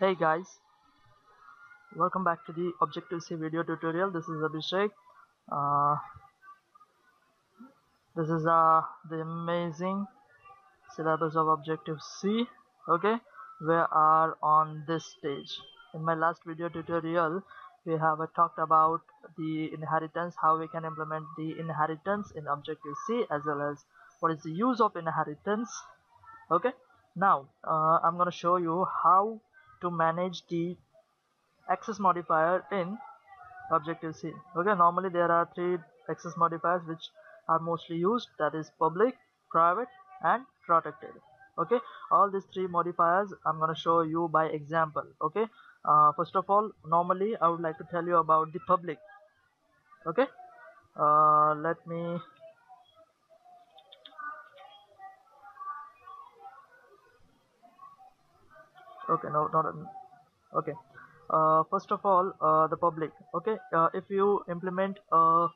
Hey guys, welcome back to the Objective-C video tutorial. This is Abhishek. Uh, this is the amazing syllabus of Objective-C. Okay, we are on this stage. In my last video tutorial, we have talked about the inheritance, how we can implement the inheritance in Objective-C, as well as what is the use of inheritance. Okay, now I'm going to show you how to manage the access modifier in Objective-C. Okay, normally there are three access modifiers which are mostly used, that is public, private and protected. Okay, all these three modifiers I'm going to show you by example. Okay, first of all, normally I would like to tell you about the public. Okay, let me okay, no, not okay. First of all, the public. Okay, if you implement a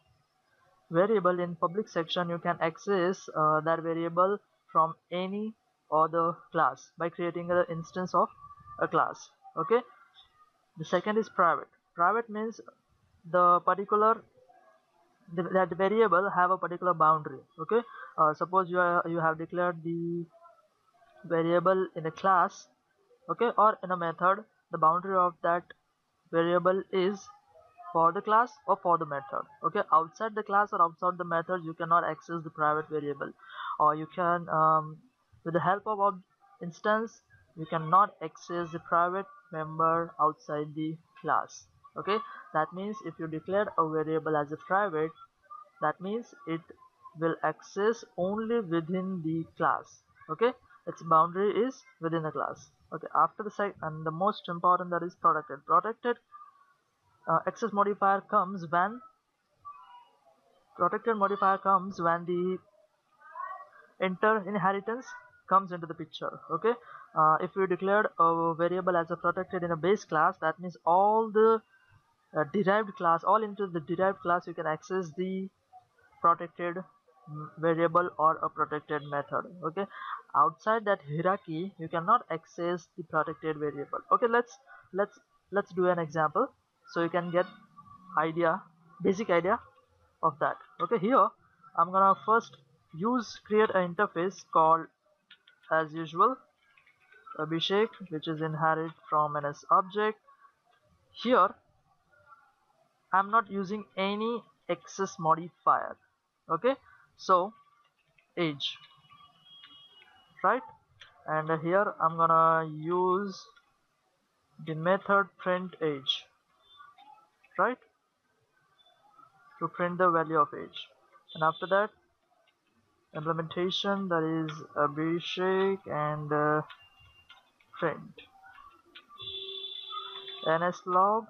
variable in public section, you can access that variable from any other class by creating an instance of a class. Okay, the second is private. Private means the particular that variable have a particular boundary. Okay, suppose you have declared the variable in a class, okay, or in a method. The boundary of that variable is for the class or for the method. Okay, outside the class or outside the method you cannot access the private variable, or you can with the help of instance you cannot access the private member outside the class. Okay, that means if you declare a variable as a private, that means it will access only within the class. Okay, its boundary is within the class. Okay, after the and the most important, that is protected access modifier comes when protected modifier comes when the inheritance comes into the picture. Okay, if we declared a variable as a protected in a base class, that means all the derived class, all into the derived class, you can access the protected variable or a protected method. Okay, outside that hierarchy you cannot access the protected variable. Okay, let's do an example so you can get basic idea of that. Okay, here I'm gonna first create an interface called, as usual, Abhishek, which is inherit from an object. Here I'm not using any access modifier. Okay, so age, right? And here I'm gonna use the method print age, right, to print the value of age. And after that, implementation, that is Abhishek, and print nslog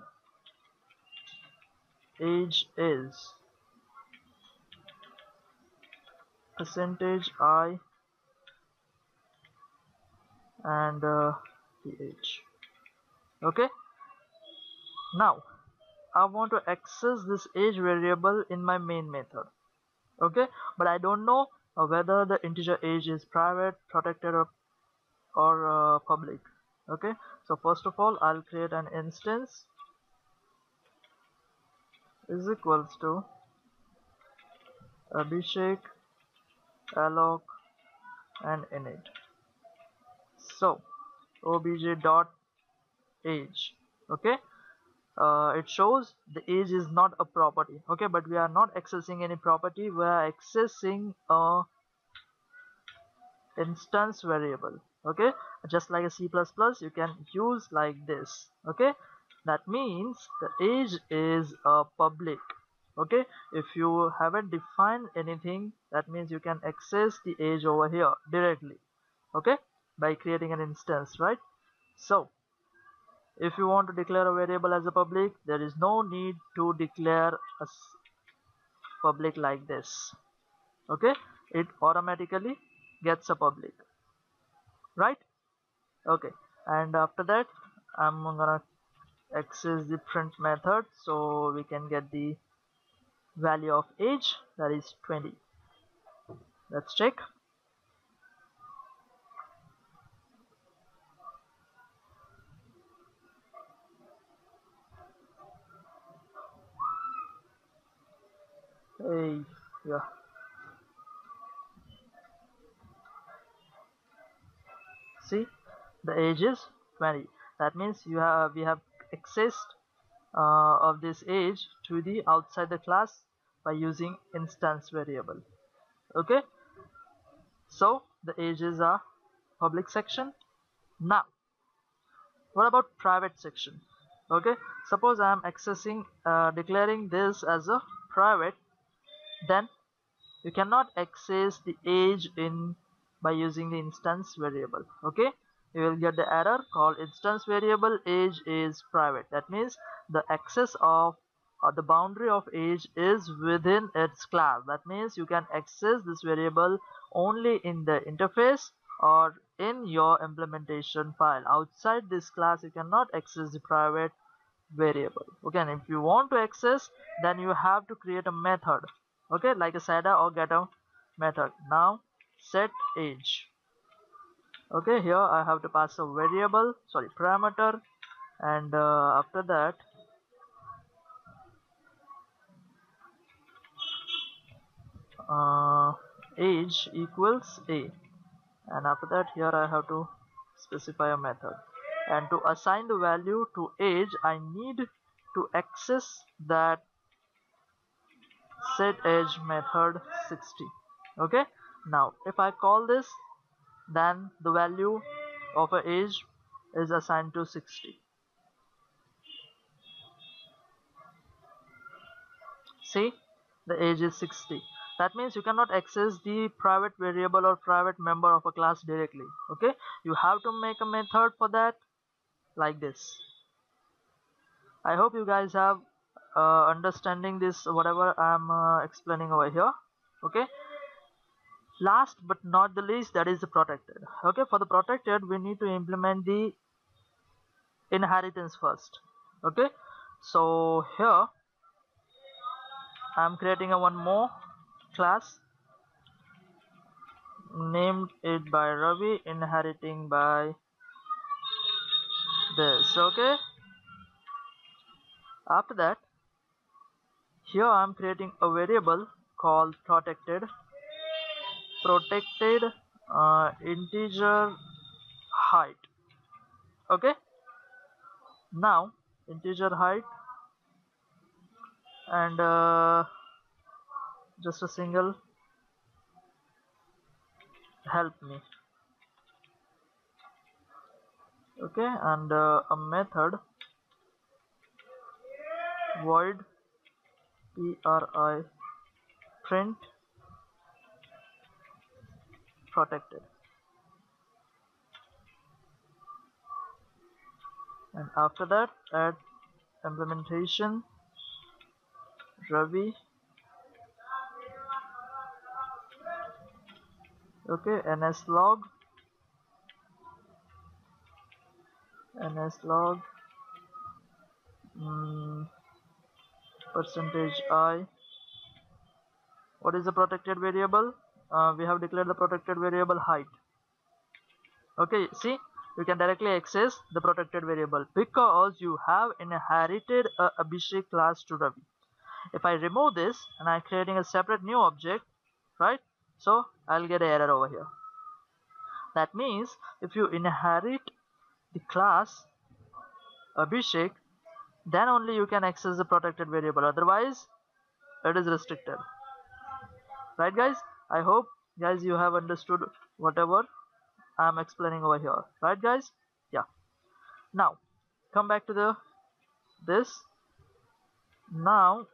age is %I and the age. Okay, now I want to access this age variable in my main method. Okay, but I don't know whether the integer age is private, protected, or public. Okay, so first of all I'll create an instance is equals to Abhishek alloc and init. So obj dot age. Okay, it shows the age is not a property. Okay, but we are not accessing any property, we are accessing a instance variable. Okay, just like a C++, you can use like this. Okay, that means the age is a public. Okay, if you haven't defined anything, that means you can access the age over here directly. Okay, by creating an instance, right? So if you want to declare a variable as a public, there is no need to declare a public like this. Okay, it automatically gets a public, right? Okay, and after that I'm gonna access the print method so we can get the value of age, that is 20. Let's check. Hey, yeah. See, the age is 20. That means we have accessed of this age to the outside the class by using instance variable. Okay, so the age is a public section. Now, what about private section? Okay, suppose I am accessing declaring this as a private, then you cannot access the age in by using the instance variable. Okay, you will get the error called instance variable age is private. That means the access of the boundary of age is within its class. That means you can access this variable only in the interface or in your implementation file. Outside this class you cannot access the private variable. Okay, and if you want to access, then you have to create a method, okay, like a setter or getter method. Now set age. Okay, here I have to pass a variable, sorry, parameter, and after that uh, age equals a, and after that here I have to specify a method, and to assign the value to age I need to access that set age method 60. Okay, now if I call this, then the value of a age is assigned to 60. See, the age is 60. That means you cannot access the private variable or private member of a class directly. Okay, you have to make a method for that, like this. I hope you guys have understanding this whatever I'm explaining over here. Okay, last but not the least, that is the protected. Okay, for the protected we need to implement the inheritance first. Okay, so here I'm creating a one more class, named it by Ravi, inheriting by this. Okay, after that here I'm creating a variable called protected integer height. Okay, now integer height, and just a single help me. Okay, and a method void pri print protected, and after that add implementation Ravi. Okay, nslog percentage I. What is the protected variable? We have declared the protected variable height. Okay, see, you can directly access the protected variable because you have inherited a Abhishek class to Ravi. If I remove this and I'm creating a separate new object, right, so I'll get an error over here. That means if you inherit the class Abhishek, then only you can access the protected variable, otherwise it is restricted. Right guys, I hope guys you have understood whatever I'm explaining over here. Right guys, yeah. Now come back to the this. Now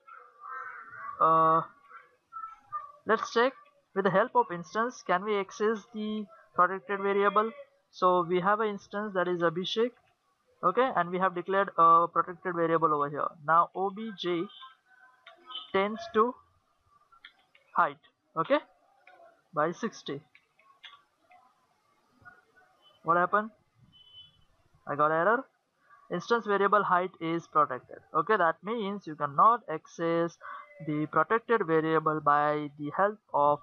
let's check with the help of instance can we access the protected variable. So we have an instance that is Abhishek. Okay, and we have declared a protected variable over here. Now obj tends to height, okay, by 60. What happened? I got error. Instance variable height is protected. Okay, that means you cannot access the protected variable by the help of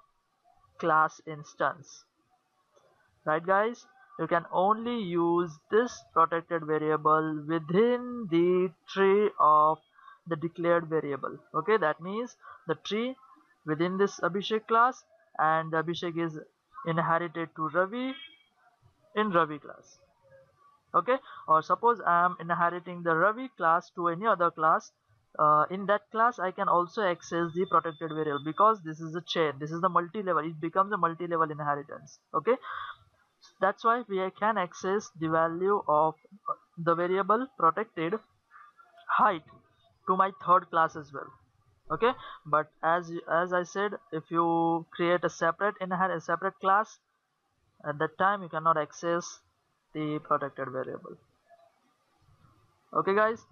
class instance. Right guys, you can only use this protected variable within the tree of the declared variable. Okay, that means the tree within this Abhishek class, and Abhishek is inherited to Ravi in Ravi class. Okay, or suppose I am inheriting the Ravi class to any other class. In that class I can also access the protected variable, because this is a chain, this is the multi-level, it becomes a multi-level inheritance. Okay, that's why we can access the value of the variable protected height to my third class as well. Okay, but as I said, if you create a separate class, at that time you cannot access the protected variable. Okay guys,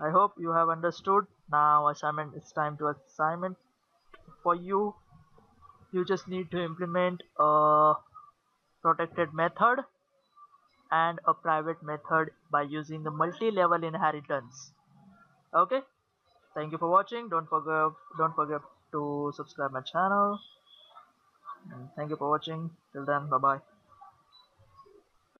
I hope you have understood. Now assignment, it's time to assignment for you. You just need to implement a protected method and a private method by using the multi-level inheritance. Okay, thank you for watching. Don't forget to subscribe my channel, and thank you for watching. Till then, bye bye.